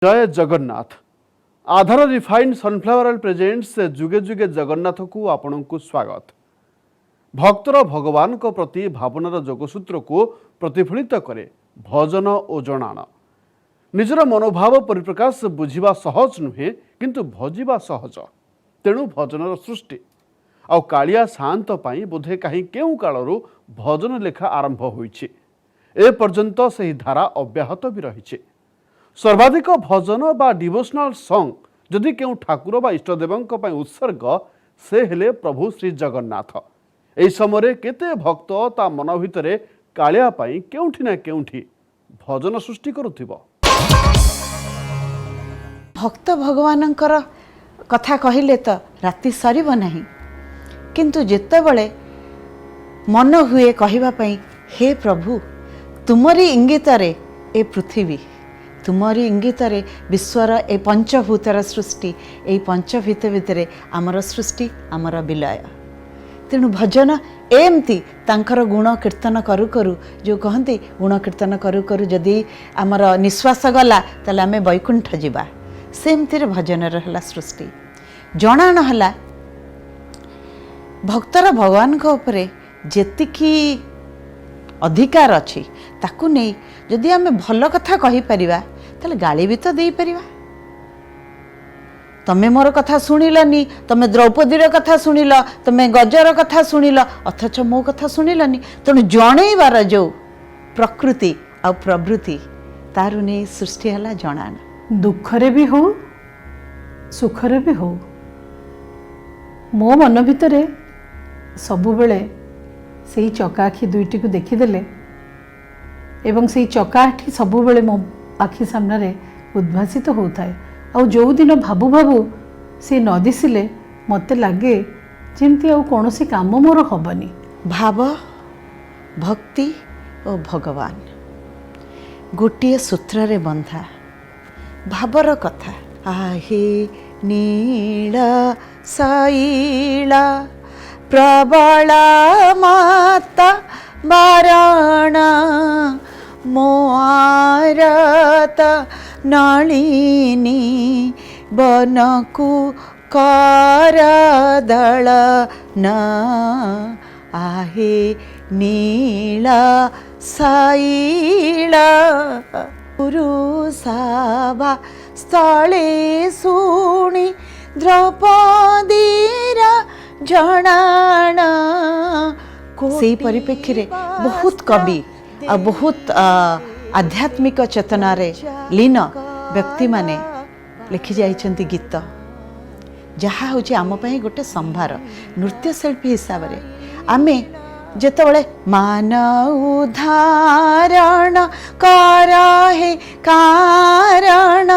जय जगन्नाथ। आधार refined sunflower oil presents जुगे जुगे जगन्नाथ को आपण को स्वागत। भक्तर भगवान को प्रति भावनार जोगसूत्र को प्रतिफलित करे भजन और जनाण। निजर मनोभाव परिप्रकाश बुझा सहज नुहे किंतु भजिबा सहज। तेणु भजनर सृष्टि आउ कालिया शांत पाई बोधे कहीं केउ कालरू भजन लेखा आरंभ होईछि। ए पर्यंत सही धारा अब्याहत भी रही। सर्वाधिक भजन बा डिवोशनल सॉन्ग जदि केउ ठाकुर बा इष्टदेवंक पई उत्सर्ग से हेले प्रभु श्री जगन्नाथ। एई समय केते भक्त ता मन भितरे कालिया पई केउठी ना केउठी भजन सृष्टि करुथिबो। भक्त भगवानंकर कथा कहिले तो राति सरीब नहीं, किंतु जेतेबेले मन हुए कहिबा पई हे प्रभु तुमरी इंगितरे ए पृथ्वी, तुमरी इंगितरे विश्वर ए पंचभूतर सृष्टि, ए पंचभूत भितरे आमर सृष्टि आमर विलय। तेणु भजन एमती तांकर गुण कीर्तन करू करू जो कहती गुण कीर्तन करू करू जदि आमर निश्वास गला ताले आमे वैकुंठ जीवा। सेमती भजन रहा सृष्टि जनाण है भक्तर भगवान को उपरे जेतिकी अधिकार अच्छी ताकू नहीं जदि आमे भल कथा कहि परिबा ताले गाली भी तो देई परिबा। तमे मोर कथा शुणिलनी, तमे द्रौपदीर कथा शुणिल, तमे गजर कथा शुणिल, अथच मो कथा शुणिलनी। तेणु जणैबार जो प्रकृति आ प्रवृत्ति तारु नहीं सृष्टि है जनाण। दुखरे भी हो सुखरे भी हो मो मन भितरे सबु बेले से चकाआखि दुईटी को देखीदेले एवं से चकाआखि सबु बेले मो आखि सामने उद्भासित तो होता है। आ जो दिन भाबू भाबू से न दिसिले मते लगे जमती आ कौनसी काम मोर हबनी। भाव भक्ति और भगवान गोटे सूत्र रे बंधा भावर कथा। आहे नील शैला प्रबला माता बारणा मोआरत नलिनी बनकु करदल न। आहे नीला शैला पुरुषाभा स्थले शुणी द्रौपदीर जनाण। से परिप्रेक्षी रे बहुत कवि आ बहुत आध्यात्मिक चेतना रे लीन व्यक्ति माने लिखि जाइछन्ति गीत जहा होछि आम पई गोटे संभार। नृत्यशिल्पी हिसाब रे आमे जेतेबेले मान उदाहरण कर हे कारण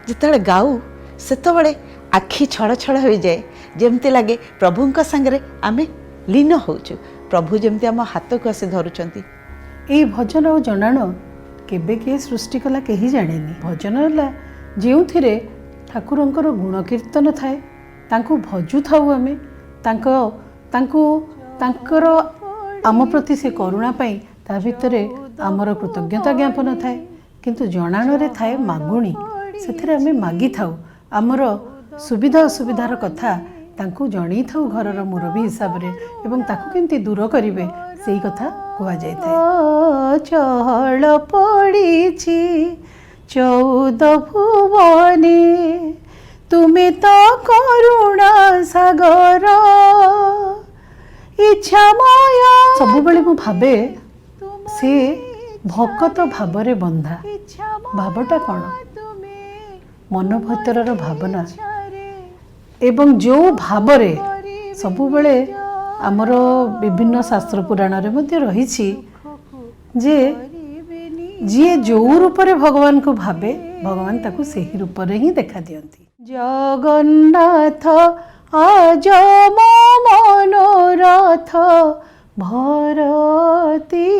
जेतेबेले गाऊ सेतेबेले आखि छड़ छड़ हो जाए, जेमती लगे प्रभुंक संगे आमे लीन होचु। प्रभु जेमती आम हाथ को आसी धरुचंती। ए भजन और जनाण केबे के सृष्टि कला केही जानेनी। भजन है जो थे ठाकुरंकर गुण कीर्तन थाए तांको भजु थाउ आमे तांकर आम प्रति से करुणा पाई ता भितरे आमर कृतज्ञता ज्ञापन थाए। किंतु जनाण रे थाए मागुणी, सेथिरे आमे मागी थाउ आमर सुविधा असुविधार कथा तांको जणी थाउ घरर मुरबी हिसाब रे एवं ताकू केमती दूर करिवे सेही कथा कुआ जाय थाए। चहल पड़ीछि 14 भुवने तुमे तो करुणा सागर इच्छा माया। सब बेले मु भाबे से भकत भावरे बंधा। भावटा कौन मन भीतर भावना एवं जो भावरे सबु बेले आमर विभिन्न शास्त्र पुराण रे मध्य रहिछि जे जी जो रूप रे भगवान को भावे भगवान ताकू सेही रूप रे ही देखा दियंती। जगन्नाथ आज मो मनोरथ भरती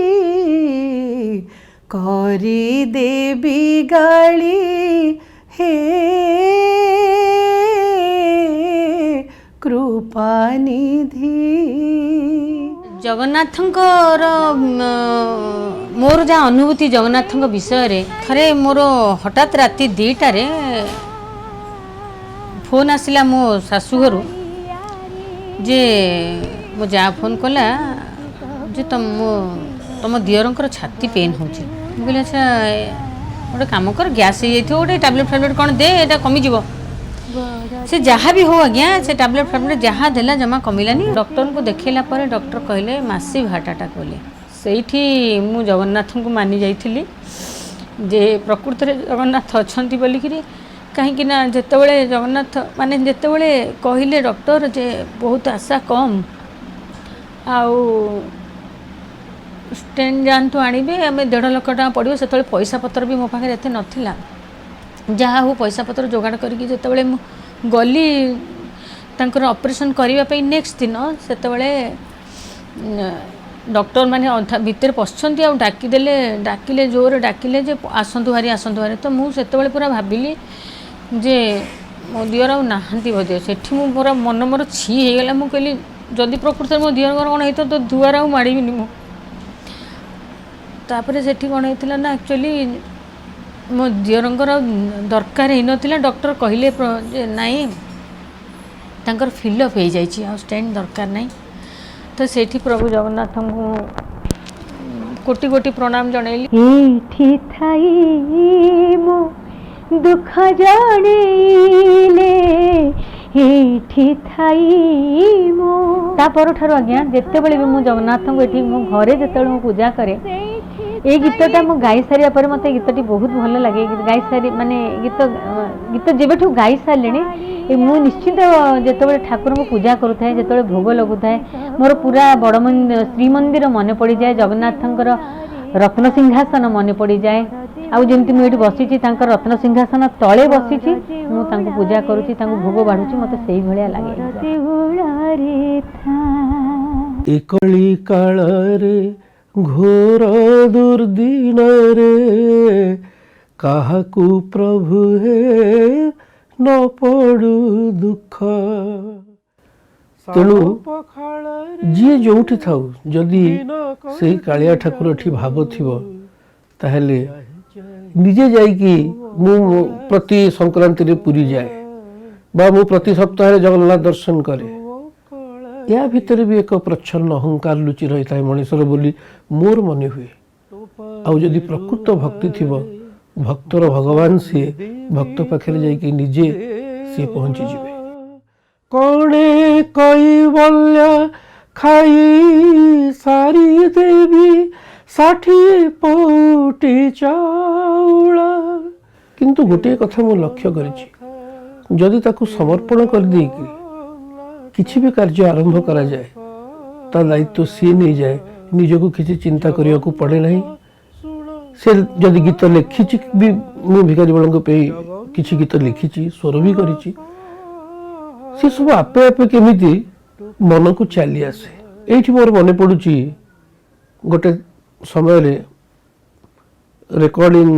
करी देवी गाली हे कृपानिधि। जगन्नाथंकर मोर जहाँ अनुभूति जगन्नाथ विषय थे मोर हठात राति 2टारे फोन आसला मो शाशुघर जे मो जहाँ फोन कला जे तुम दियरंकर छाती पेन हो कहली अच्छा गोटे कम कर गैस हो गोटे टैबलेट फैबलेट कौन दे एटा कमिज से जहाँ भी हो आज्ञा से टैबलेट फैबलेट जहाँ देला जमा कमिलानी डॉक्टर को देखला पर डॉक्टर कहले मासिव हार्ट अटैक बोले से मु जगन्नाथ को मानि जाइली जे प्रकृत में जगन्नाथ अच्छा बोलिकी कहीं ना जितेबले जगन्नाथ माने जितेबले कहले डॉक्टर जे बहुत आशा कम आउ स्टेन जातु आणवे आम 1.5 लाख टका पड़ो से पैसा पतर भी मो पाखे एत नाला जहाँ हो पैसा पतर जोगाड़ करके जितेबले गली तांकर ऑपरेशन करने नेक्स्ट दिन से डॉक्टर माने भितर पशुंट आ डाकिले जोर डाकिले जे आसतु हारी तो मुझे पूरा भाविली जे मो दियर आहांती बोधे से पूरा मन मोर छी होगला मुझे कहली जदि प्रकृत मो दियर कौन होता तो दुआर आ माड़बी मुझे से कौन होता ना एक्चुअली मो दियरंकर दरकार ही नाला डॉक्टर कहले नाई तांकर फिलअप हो जाए स्टेंट दरकार नहीं तो सेठी प्रभु जगन्नाथ को कोटि कोटि प्रणाम जनइली दुख जणेले ठार आज्ञा जिते बड़े भी मुझे जगन्नाथ को ये मो घरे जो पूजा करे ये गीतटा मु गाई सारिया पर मते गीतटी बहुत भल लगे गाई सारी माने गीत जेबेठू गाई सारे मु निश्चित जिते ठाकुर को पूजा करूए जिते भोग लगुए मोर पूरा बड़ श्रीमंदिर मन पड़ जाए जगन्नाथंकर रत्न सिंहासन मन पड़ जाए आउ जमती मुझे बसी रत्न सिंहासन तले बसी पूजा करुँची भोग बाढ़ुची मत से भाया लगे घोर दुर्दिन रे काहाकू प्रभु हे न पड़ू दुख तेणु जी जो थाऊ जदि से कालिया ठाकुर भाव थी ताहले निजे जाइकी मु प्रति संक्रांति रे पुरी जाए बा मु प्रति सप्ताह जगन्नाथ दर्शन करे या भितर भी एक प्रच्छन्न अहंकार लुचि रही है मनीषर बोली मोर मन हुए आउ जदि प्रकृत भक्ति थी भक्तर भगवान सी भक्त पाखे जाइकी निजे सी पहुंची जिवे कणे कैवल्य खाई सारी देवी 60 पौटी चाउला किंतु गोटे कथा मु लक्ष्य करिछि जदि ताकू समर्पण कर देकी किसी भी कार्य आरंभ करा जाए ता दायित्व सी नहीं जाए निजको किसी चिंता करने को पड़े नहीं से जदि गीत लिखी भी मु भिखारी बड़ों पे किसी गीत लिखी स्वर भी करी सी सब आपे आपे केमिति मन को चली आसे ये मोर मन पड़ुची गोटे समय रेकर्डिंग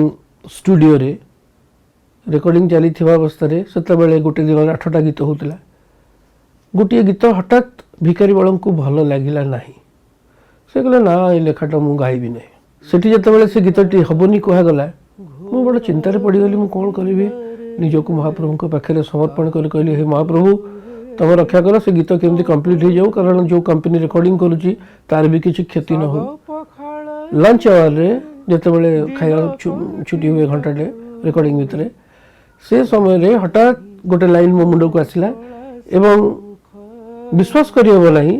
स्टूडियो रे रेकर्डिंग चली अवस्था से गोटे दिन 8टा गीत होता गोटे गीत हठात भिखारी बड़ों को भल लगिला नहीं से कहले ना ये लेखाटा मु गाइबी नहीं सेठी जतबेले से गीतटी हबनी कहगला मु बड़ चिंतार पड़गली मु कौन करी निजको महाप्रभु के पाखे समर्पण कर कहली हे महाप्रभु तुम रक्षा कर से गीत केमती कंप्लीट हो जाऊ कारण जो कंपनी रेकर्डिंग करुच्ची तार भी किसी क्षति न हो लंच आवर रे जतबेले खाया छुट्टी हुए घंटाटे रेकर्डिंग भितर से समय रे हठात गोटे लाइन मो मुंड को आसला एवं विश्वास करियो नहीं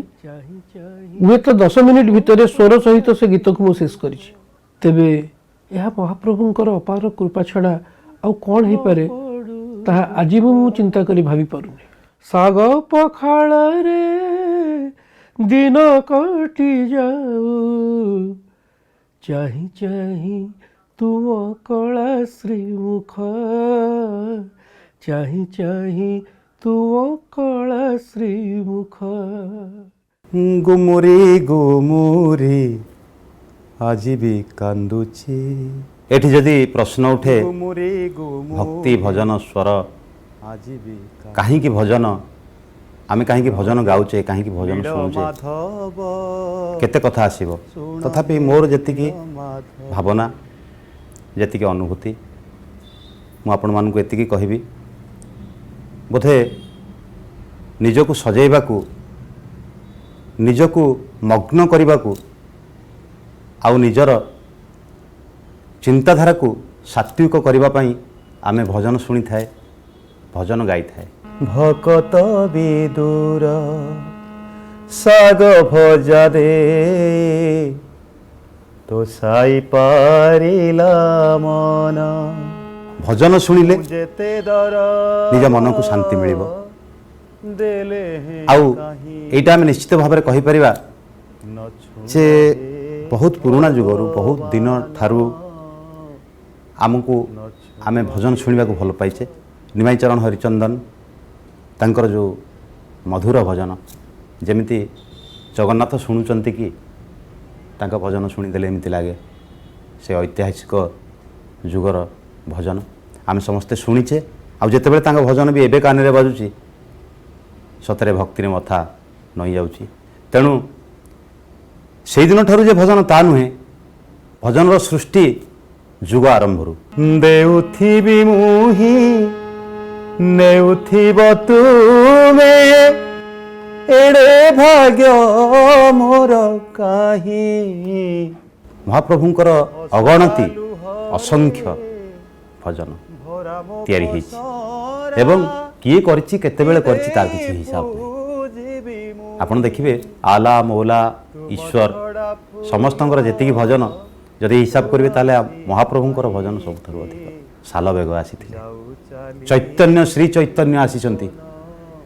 हुए तो 10 मिनिट भितर स्वर सहित से गीत को मु शेष करी तेबे यह महाप्रभुंकर अपार कृपा छड़ा आउ कौन हो पारे ताहा आज भी मु चिंता करी भाभी पारुनी साग पखाल रे दिन कटि जाऊ चाही चाही तुम कला श्रीमुख चाही चाही तुम कला श्रीमुख गुमुरी गुमुरी आज भी कांदुची एठी जदि प्रश्न उठे भक्ति भजन स्वर कहीं भजन आमे कहीं भजन गाउचे कहीं भजन शुणुचे केते कथा आसीब तथापि मोर जेति भावना जेति अनुभूति मु आपण मानकु एतिकी कहबी बोधे निजको सजैबाकू निजको मग्न करबाकू आउ निजर चिंताधारा को सात्विक करबा पई आमे भजन शुणी थाए भजन गाई थाए भकत विदुर साग भजा दे तो साई पारिला मन भजन शुणिले निज मन को शांति मिलिबो आउ एटा आमे निश्चित भाव में कहि परिबा जे बहुत पुराना जुगरु बहुत दिन ठारू आमको आमे भजन शुणा को भल पाइचे निमाई चरण हरिचंदन तांकर जो मधुर भजन जेमिति जगन्नाथ शुणुचंती कि तांका भजन शुणीदेले एमती लगे से ऐतिहासिक जुगर भजन आम समस्ते शुणीचे आ जितेबाला तांका भजन भी एबे कान रे बाजुची सतरे भक्ति मथा नई जाउची तेणु से दिन ठारू जे भजन ता नुहे भजन सृष्टि जुग आरंभरू देउथिबि मुहि नेउथिब तुमे एड़े भाग्य मोर काहि महाप्रभुंकर अगणति असंख्य भजन तैयारी होइछि एवं किए करछि केतेबेले करछि तार किछि हिसाब नहीं आपण देखिबे आला मौला ईश्वर समस्तंकर जेतिकी भजन जदि हिसाब करेंगे ताले महाप्रभुंकर भजन सबुठारु अधिक साल बेग आसी चैतन्य श्री चैतन्य आसीचंती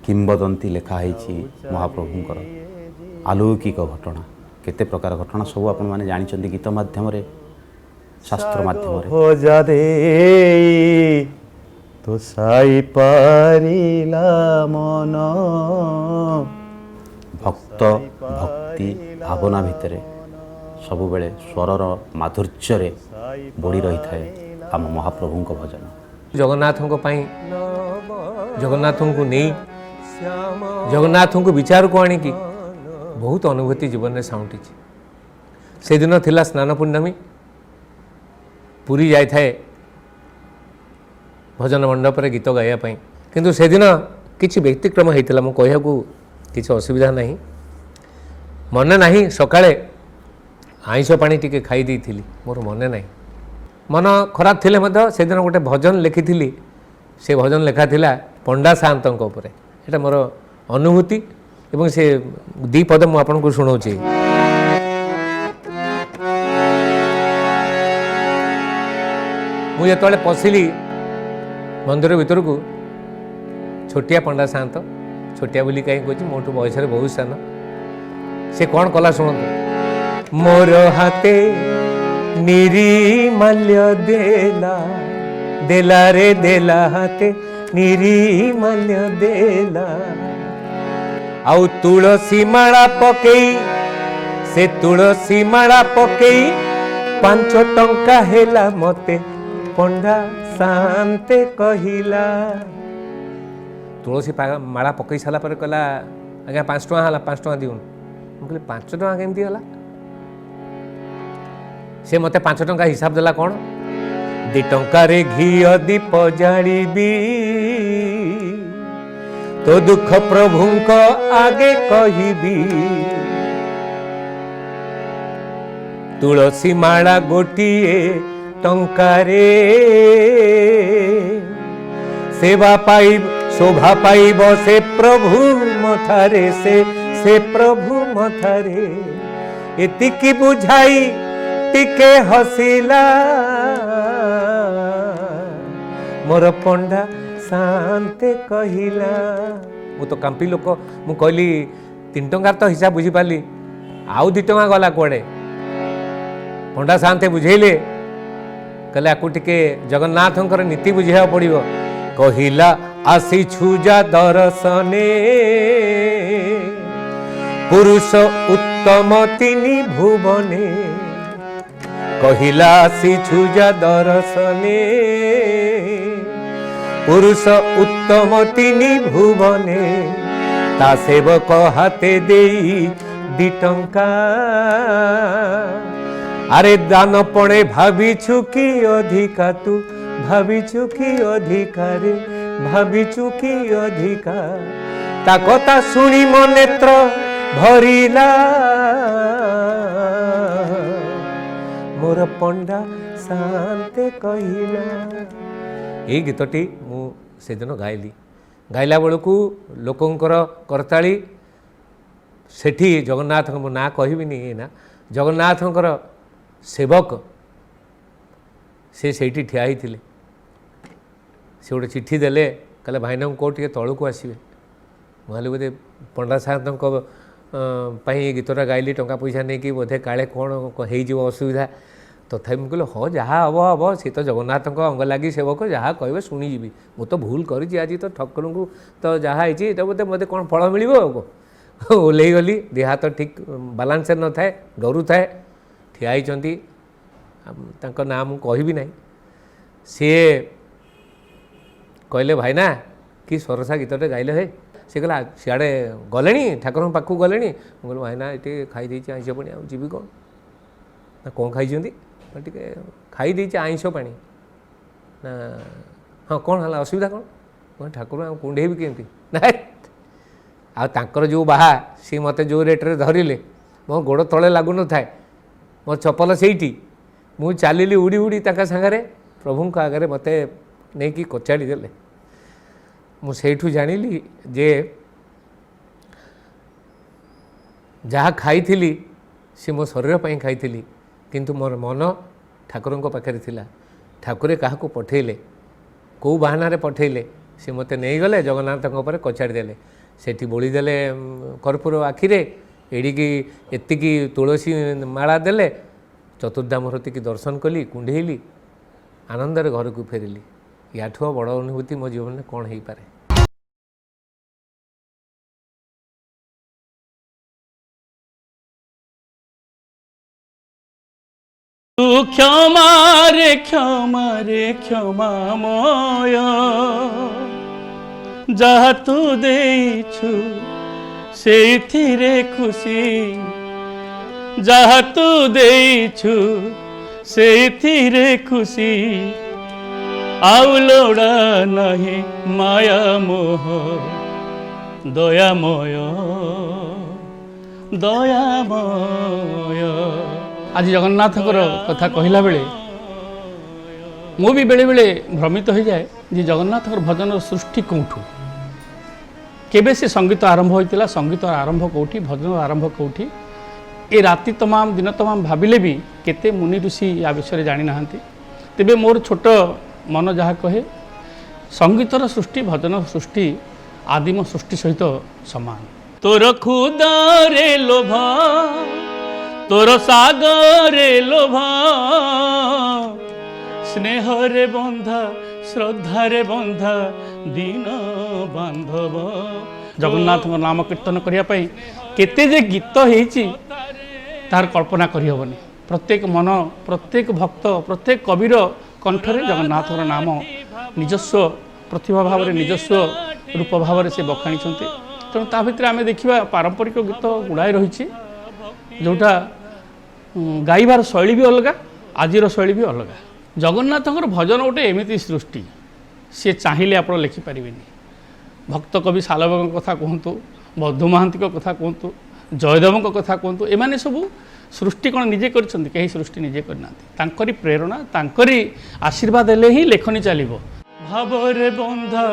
किंबदंती लेखा है महाप्रभुंकर अलौकिक घटना केते प्रकार घटना सब आपण माने जानिचंती गीत माध्यम रे शास्त्र माध्यम रे तो साई पारिला मन भक्त भक्ति भावना भितरे सबु बेले स्वरर माधुर्य रे बढ़ी रही थाए आम महाप्रभु को भजन जगन्नाथ को पाई जगन्नाथ को नहीं जगन्नाथ को विचार को आनी की बहुत अनुभूति जीवन में साउंटी से दिन थिला स्नान पूर्णमी पुरी जाई थाए भजन मंडप रे गीत गाया पाई किंतु से दिन किछि व्यक्तिक्रम होइतिला मो कहया को किछि असुविधा नहीं मन नहीं सकाळे आइंस पानी टिके खाई देइथिली मोर मन नहीं मन खराब थिले मध्य से दिन गोटे भजन लिखिथिली से भजन लेखा थिला पंडा सान्तଙ୍କ उपरे एटा मोर अनुभूति एवं से दी पद मु आपन को सुनाउची मु जेतले पसिली मंदिर भीतर को छोटिया पंडा सान्त छोटिया बोली कहीं कहूँ मोटू बयस बहुत सान से कौन कला शुणु मोर हाथे निर्मल्य देला देला रे देला हाथे निर्मल्य देला आउ तुलसी माला पकई से तुलसी माला पकई 5 टंका हेला मते पंडा शांते कहिला तुलसी माला पकई सारा पर कहला आज्ञा 5 टଙ୍କା है 5 टଙ୍କା दिउन मुझे 5 टଙ୍କା केमती है से मते 5 टଙ୍କା हिसाब देला कौन 2 टଙ୍କା रे घी दीप जाड़ी तो दुख प्रभु को आगे कहिबी तुलसी माला गोटिए टंका रे सेवा पाइब शोभा पाइब से प्रभु मथारे से प्रभु मथारे एतिकी बुझाई टिके हसिला मोर पंडा शांते कहिला मु तो कांपी लोक मु कहली 3 टंका तो हिसाब बुझी पाली आउ 2 टंका गला कोड़े पंडा शांते बुझेले कहले आकु टिके जगन्नाथंकर नीति बुझेया पड़िबो कहिला आसी छुजा दर्शने पुरुष उत्तम तिनी भुवने कहिला आसी छुजा दर्शने पुरुष उत्तम तिनी भुवने ତା ସେବକ ହାତେ ଦେଇ 2 ଟଙ୍କା আরে দানপণে ভাবিছু কি অধিকা তু ভাবিছু কি অধিকারে ভাবিছু কি অধিকা তা কথা শুনি মো নেত্র ভরিলা মোর পণ্ডা শান্তে কহিলা। এই গীতটি ମୁଁ ସେଦିନ ଗାଇଲି। ଗାଇଲା ବେଳକୁ ଲୋକଙ୍କର କରତାଳି ସେଠି ଜଗନ୍ନାଥଙ୍କ ମୋ ନାଁ କହିବିନି ନା ଜଗନ୍ନାଥଙ୍କର ସେବକ ସେ ସେଇଠି ଠିଆ ହେଇଥିଲେ। ସେ ଗୋଟେ ଚିଠି ଦେଲେ କହିଲେ ଭାଇନାଙ୍କୁ କେଉଁ ଟିକେ ତଳକୁ ଆସିବେ। ମୁଁ କହିଲି ବୋଧେ ପଣ୍ଡା ସାହେବଙ୍କ ପାଇଁ ଏ ଗୀତଟା ଗାଇଲି ଟଙ୍କା ପଇସା ନେଇକି ବୋଧେ କାଳେ କ'ଣ ହେଇଯିବ ଅସୁବିଧା। ତଥାପି ମୁଁ କହିଲି ହଁ ଯାହା ହେବ ହେବ ସେ ତ ଜଗନ୍ନାଥଙ୍କ ଅଙ୍ଗ ଲାଗି ସେବକ ଯାହା କହିବେ ଶୁଣିଯିବି। ମୁଁ ତ ଭୁଲ କରିଛି ଆଜି ତ ଠାକୁରଙ୍କୁ ତ ଯାହା ହେଇଛି ଏଇଟା ବୋଧେ ମୋତେ କ'ଣ ଫଳ ମିଳିବ ଆଉ ଓହ୍ଲେଇ ଗଲି। ଦେହ ହାତ ଠିକ୍ ବାଲାନ୍ସରେ ନଥାଏ ଡରୁଥାଏ। ଠିଆ ହେଇଛନ୍ତି ତାଙ୍କ ନାଁ ମୁଁ କହିବି ନାହିଁ। ସିଏ କହିଲେ ଭାଇନା କି ସରସା ଗୀତଟେ ଗାଇଲେ ହେ। ସେ କହିଲା ସିଆଡ଼େ ଗଲେଣି ଠାକୁରଙ୍କ ପାଖକୁ ଗଲେଣି। ମୁଁ କହିଲି ଭାଇନା ଏଠି ଖାଇ ଦେଇଛି ଆଇଁଷ ପାଣି ଆଉ ଯିବି କ'ଣ ନା କ'ଣ ଖାଇଛନ୍ତି ଟିକେ ଖାଇ ଦେଇଛି ଆଇଁଷ ପାଣି ନା ହଁ କ'ଣ ହେଲା ଅସୁବିଧା କ'ଣ ମୁଁ ଠାକୁର ଆଉ କୁଣ୍ଡେଇବି କେମିତି ନାଇଁ ଆଉ ତାଙ୍କର ଯେଉଁ ବାହା ସିଏ ମୋତେ ଯେଉଁ ରେଟ୍ରେ ଧରିଲେ ମୋ ଗୋଡ଼ ତଳେ ଲାଗୁନଥାଏ ମୋ ଚପଲ ସେଇଠି ମୁଁ ଚାଲିଲି ଉଡ଼ି ଉଡ଼ି ତାଙ୍କ ସାଙ୍ଗରେ ପ୍ରଭୁଙ୍କ ଆଗରେ ମୋତେ ନେଇକି କଚାଡ଼ି ଦେଲେ। ମୁଁ ସେଇଠୁ ଜାଣିଲି ଯେ ଯାହା ଖାଇଥିଲି ସେ ମୋ ଶରୀର ପାଇଁ ଖାଇଥିଲି କିନ୍ତୁ ମୋର ମନ ଠାକୁରଙ୍କ ପାଖରେ ଥିଲା। ଠାକୁରେ କାହାକୁ ପଠେଇଲେ କେଉଁ ବାହାନାରେ ପଠେଇଲେ ସେ ମୋତେ ନେଇଗଲେ ଜଗନ୍ନାଥଙ୍କ ଉପରେ କଚାଡ଼ି ଦେଲେ। ସେଠି ବୋଳିଦେଲେ କର୍ପୂର ଆଖିରେ ଏଡ଼ିକି ଏତିକି ତୁଳସୀ ମାଳା ଦେଲେ। ଚତୁର୍ଦ୍ଧାମୂର୍ତ୍ତିକି ଦର୍ଶନ କଲି କୁଣ୍ଡେଇଲି ଆନନ୍ଦରେ ଘରକୁ ଫେରିଲି। ୟାଠୁ ବଡ଼ ଅନୁଭୂତି ମୋ ଜୀବନରେ କ'ଣ ହେଇପାରେ। তু ক্ষমারে ক্ষমারে ক্ষমাময় যাহা তু ଦେଇଛୁ ସେଇଥିରେ ଖୁସି ଯାହା ତୁ ଦେଇଛୁ ସେଇଥିରେ ଖୁସି ଆଉ ଲୋଡ଼ା ନାହିଁ ମାୟା ମୋହ ଦୟାମୟ ଦୟାମୟ। ଆଜି ଜଗନ୍ନାଥଙ୍କର କଥା କହିଲା ବେଳେ ମୁଁ ବି ବେଳେବେଳେ ଭ୍ରମିତ ହୋଇଯାଏ ଯେ ଜଗନ୍ନାଥଙ୍କର ଭଜନର ସୃଷ୍ଟି କେଉଁଠୁ କେବେ ସେ ସଙ୍ଗୀତ ଆରମ୍ଭ ହୋଇଥିଲା ସଙ୍ଗୀତର ଆରମ୍ଭ କେଉଁଠି ଭଜନର ଆରମ୍ଭ କେଉଁଠି ଏ ରାତି ତମାମ ଦିନ ତମାମ ଭାବିଲେ ବି କେତେ ମୁନି ଋଷି ୟା ବିଷୟରେ ଜାଣିନାହାନ୍ତି। ତେବେ ମୋର ଛୋଟ ମନ ଯାହା କହେ ସଙ୍ଗୀତର ସୃଷ୍ଟି ଭଜନର ସୃଷ୍ଟି ଆଦିମ ସୃଷ୍ଟି ସହିତ ସମାନ। ତୋର ଖୁଦାରେ ଲୋଭ ତୋର ସାଗରେ ଲୋଭ ସ୍ନେହରେ ବନ୍ଧା ଶ୍ରଦ୍ଧାରେ ବନ୍ଧା ଦିନ ବାନ୍ଧବ। ଜଗନ୍ନାଥଙ୍କ ନାମ କୀର୍ତ୍ତନ କରିବା ପାଇଁ କେତେ ଯେ ଗୀତ ହେଇଛି ତାହାର କଳ୍ପନା କରିହେବନି। ପ୍ରତ୍ୟେକ ମନ ପ୍ରତ୍ୟେକ ଭକ୍ତ ପ୍ରତ୍ୟେକ କବିର କଣ୍ଠରେ ଜଗନ୍ନାଥଙ୍କର ନାମ ନିଜସ୍ୱ ପ୍ରତିଭା ଭାବରେ ନିଜସ୍ୱ ରୂପ ଭାବରେ ସେ ବଖାଣିଛନ୍ତି। ତେଣୁ ତା ଭିତରେ ଆମେ ଦେଖିବା ପାରମ୍ପରିକ ଗୀତ ଗୁଡ଼ାଏ ରହିଛି ଯେଉଁଟା ଗାଇବାର ଶୈଳୀ ବି ଅଲଗା ଆଜିର ଶୈଳୀ ବି ଅଲଗା। ଜଗନ୍ନାଥଙ୍କର ଭଜନ ଗୋଟେ ଏମିତି ସୃଷ୍ଟି ସିଏ ଚାହିଁଲେ ଆପଣ ଲେଖିପାରିବେନି। ଭକ୍ତ କବି ଶାଲବଙ୍କ କଥା କୁହନ୍ତୁ ମଧୁ ମହାନ୍ତିଙ୍କ କଥା କୁହନ୍ତୁ ଜୟଦେବଙ୍କ କଥା କୁହନ୍ତୁ ଏମାନେ ସବୁ ସୃଷ୍ଟି କ'ଣ ନିଜେ କରିଛନ୍ତି କେହି ସୃଷ୍ଟି ନିଜେ କରିନାହାନ୍ତି। ତାଙ୍କରି ପ୍ରେରଣା ତାଙ୍କରି ଆଶୀର୍ବାଦ ହେଲେ ହିଁ ଲେଖନୀ ଚାଲିବ। ଭାବରେ ବନ୍ଧା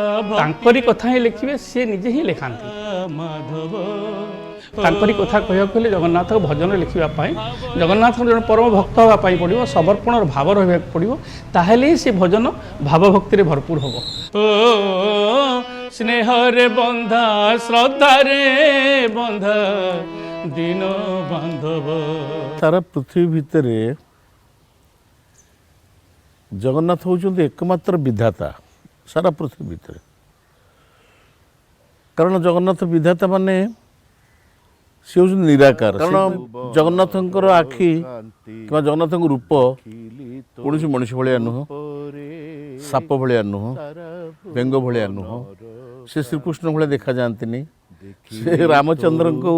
ତାଙ୍କରି କଥା ହିଁ ଲେଖିବେ ସିଏ ନିଜେ ହିଁ ଲେଖାନ୍ତି। ମାଧବ ତାଙ୍କରି କଥା କହିବାକୁ ହେଲେ ଜଗନ୍ନାଥଙ୍କ ଭଜନ ଲେଖିବା ପାଇଁ ଜଗନ୍ନାଥଙ୍କ ଜଣେ ପରମ ଭକ୍ତ ହେବା ପାଇଁ ପଡ଼ିବ ସମର୍ପଣର ଭାବ ରହିବାକୁ ପଡ଼ିବ। ତାହେଲେ ହିଁ ସେ ଭଜନ ଭାବଭକ୍ତିରେ ଭରପୁର ହେବ। ଓ ସ୍ନେହରେ ବନ୍ଧା ଶ୍ରଦ୍ଧାରେ ବନ୍ଧା ଦିନ ବାନ୍ଧବ। ସାରା ପୃଥିବୀ ଭିତରେ ଜଗନ୍ନାଥ ହେଉଛନ୍ତି ଏକମାତ୍ର ବିଧାତା ସାରା ପୃଥିବୀ ଭିତରେ। କାରଣ ଜଗନ୍ନାଥ ବିଧାତା ମାନେ ସେ ହେଉଛନ୍ତି ନିରାକାର। କାରଣ ଜଗନ୍ନାଥଙ୍କର ଆଖି କିମ୍ବା ଜଗନ୍ନାଥଙ୍କ ରୂପ କୌଣସି ମଣିଷ ଭଳିଆ ନୁହଁ ସାପ ଭଳିଆ ନୁହଁ ବେଙ୍ଗ ଭଳିଆ ନୁହଁ ସେ ଶ୍ରୀକୃଷ୍ଣ ଭଳିଆ ଦେଖାଯାଆନ୍ତିନି से रामचंद्र को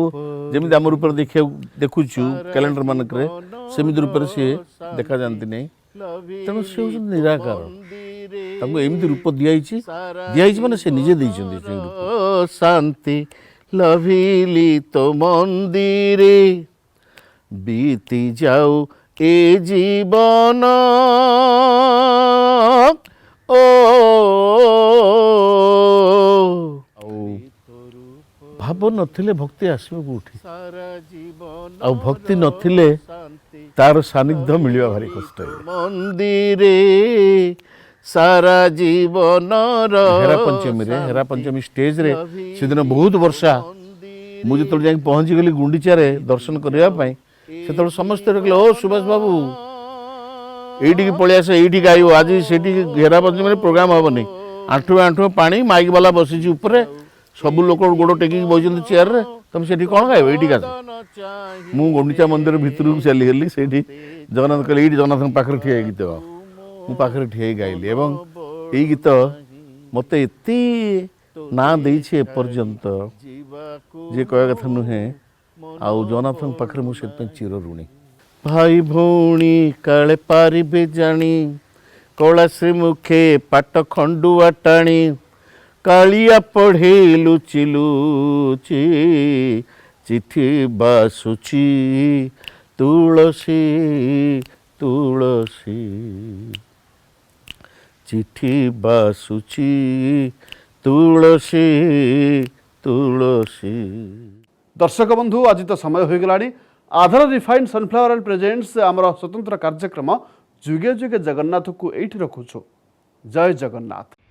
जमी आम रूप देखुचु कैलेंडर मानक सेमती रूप से देखा जाती नहीं तेणु सी हूँ निराकार एमती रूप दिखाई माने से निजे देइछन्ति शांति लभिली तो मंदिरे बीती जाऊ ए जीवन ओ भाव नथिले भक्ति आसबो कोठी आ भक्ति नथिले तार सानिध्य मिलवा भारी कष्ट मंदिरे सारा जीवन हेरा पंचमी स्टेज रे से दिन बहुत वर्षा मुझे जो जाए पहुँची गली गुंडीचारे दर्शन करने से समस्त ओ सुभाष बाबू ये पलि आस ये गायब आज से हेरा पंचमी प्रोग्राम हेनी आंठु आंठु पानी माइक वाला बसी ऊपर सब लोक गोड़ टेकिक बस चेयर रे तुम से कौन गायब ये मु गुंडीचा मंदिर भितर को चली गली से जगन्नाथ कहले ये जगन्नाथ पाखे ठिया गीत मु पाखे ठिया गाइली एवं ये गीत मत एति ना देइछे एपर्यंत जे कह कथा नुहे आउ जगन्नाथ पाखे मुझे चिर ऋणी भाई भौणी काले पारिबे जानी कला श्री मुखे पाट खंडुआ टाणी कालिया पढ़े लुचि लुचि चिठी बासुची तुलसी तुलसी चिठी बासुची तुलसी तुलसी। दर्शक बंधु आज तो समय हो गलानी आधार रिफाइंड सनफ्लावर ऑयल प्रेजेंट्स आमर स्वतंत्र कार्यक्रम जुगे जुगे जगन्नाथ को एठी रखुछु। जय जगन्नाथ।